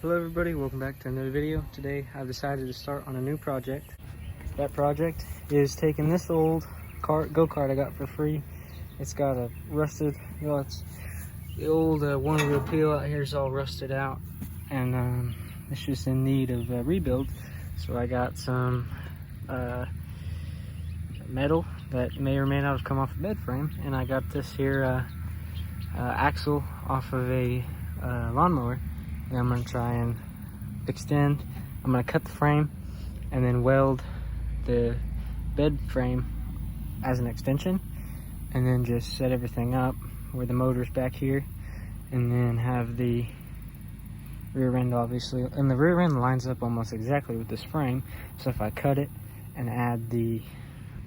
Hello everybody, welcome back to another video. Today I've decided to start on a new project. That project is taking this old go-kart I got for free. It's got a rusted, it's the old one-wheel peel out here is all rusted out, and it's just in need of rebuild. So I got some metal that may or may not have come off a bed frame, and I got this here axle off of a lawnmower. And I'm going to try and extend. I'm going to cut the frame and then weld the bed frame as an extension, and then just set everything up where the motor's back here, and then have the rear end, obviously, and the rear end lines up almost exactly with this frame. So if I cut it and add the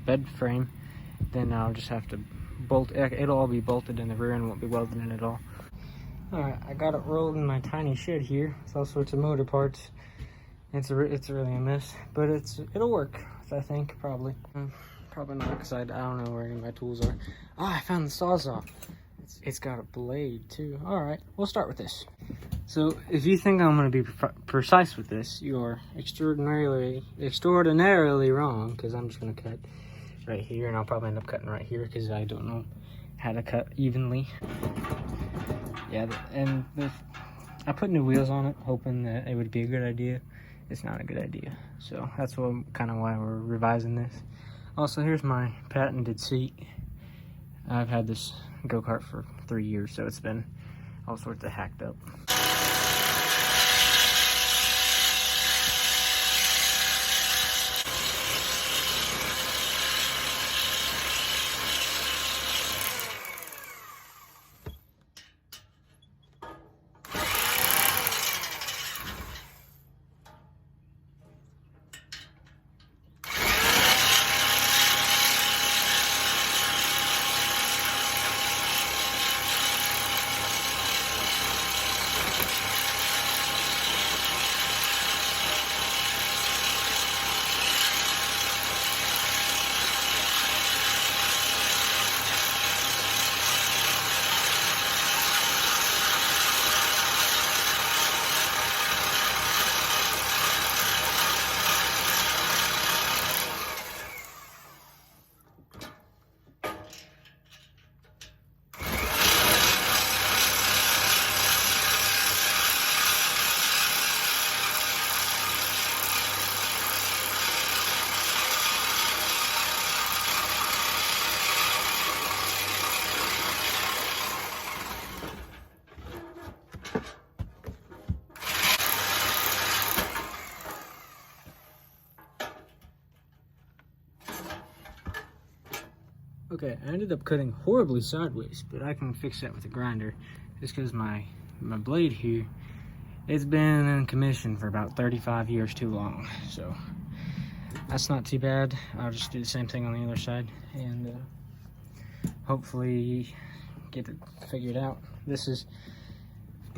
bed frame, then I'll just have to bolt it. It'll all be bolted and the rear end won't be welded in at all. Alright, I got it rolled in my tiny shed here with all sorts of motor parts. It's really a mess, but it'll work, I think, probably. Probably not, because I don't know where any of my tools are. I found the Sawzall. It's got a blade too. Alright, we'll start with this. So if you think I'm going to be precise with this, you're extraordinarily wrong, because I'm just going to cut right here, and I'll probably end up cutting right here because I don't know how to cut evenly. Yeah, and I put new wheels on it, hoping that it would be a good idea. It's not a good idea, so that's kind of why we're revising this. Also, here's my patented seat. I've had this go-kart for 3 years, so it's been all sorts of hacked up. Okay, I ended up cutting horribly sideways, but I can fix that with a grinder, just because my blade here, it's been in commission for about 35 years too long, so that's not too bad. I'll just do the same thing on the other side, and hopefully get it figured out. This is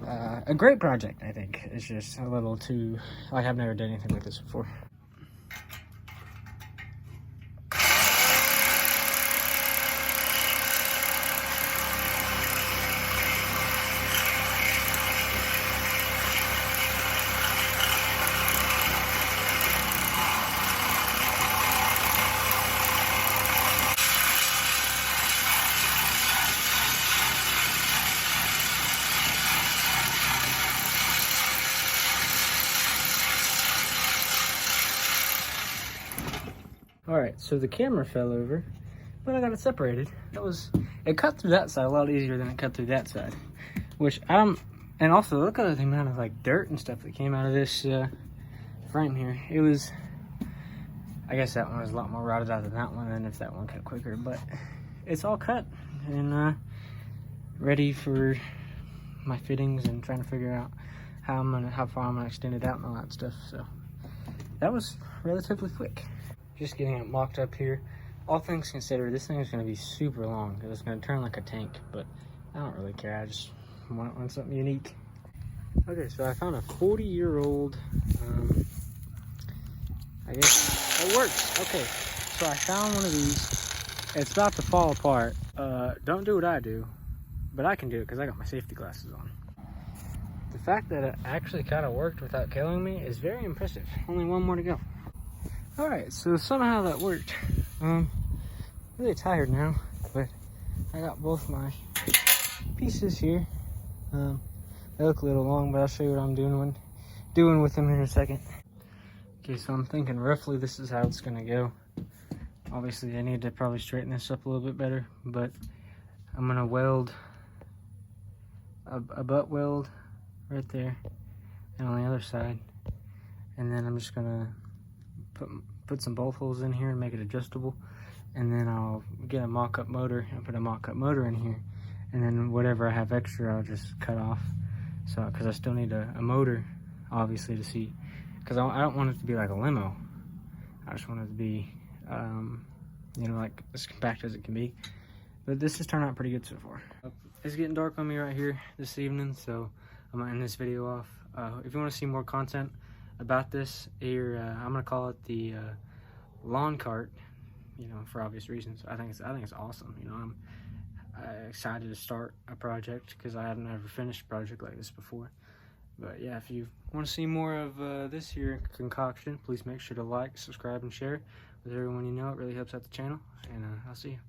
a great project, I think. It's just a little too, like, I've never done anything like this before. Alright, so the camera fell over, but I got it separated. It cut through that side a lot easier than it cut through that side. And also look at the amount of like dirt and stuff that came out of this frame here. I guess that one was a lot more rotted out than that one, and if that one cut quicker, but it's all cut and ready for my fittings and trying to figure out how far I'm gonna extend it out and all that stuff. So that was relatively quick. Just getting it mocked up here. All things considered, this thing is going to be super long because it's going to turn like a tank, but I don't really care. I just want something unique. Okay, so I found a 40-year-old, I guess it works. Okay, so I found one of these. It's about to fall apart. Don't do what I do, but I can do it because I got my safety glasses on. the fact that it actually kind of worked without killing me is very impressive. Only one more to go. All right, so somehow that worked. Really tired now, but I got both my pieces here. They look a little long, but I'll show you what I'm doing with them in a second. Okay, so I'm thinking roughly this is how it's gonna go. Obviously, I need to probably straighten this up a little bit better, but I'm gonna weld a butt weld right there and on the other side, and then I'm just gonna put some bolt holes in here and make it adjustable, and then I'll get a mock-up motor and put a mock-up motor in here, and then whatever I have extra I'll just cut off. So because I still need a motor obviously to see, because I don't want it to be like a limo. I just want it to be you know, like as compact as it can be. But this has turned out pretty good so far. It's getting dark on me right here this evening, so I'm gonna end this video off. If you want to see more content about this here, I'm gonna call it the lawn cart, you know, for obvious reasons. I think it's awesome. You know, I'm excited to start a project because I haven't ever finished a project like this before. But yeah, if you want to see more of this here concoction, please make sure to like, subscribe, and share with everyone you know. It really helps out the channel, and I'll see you.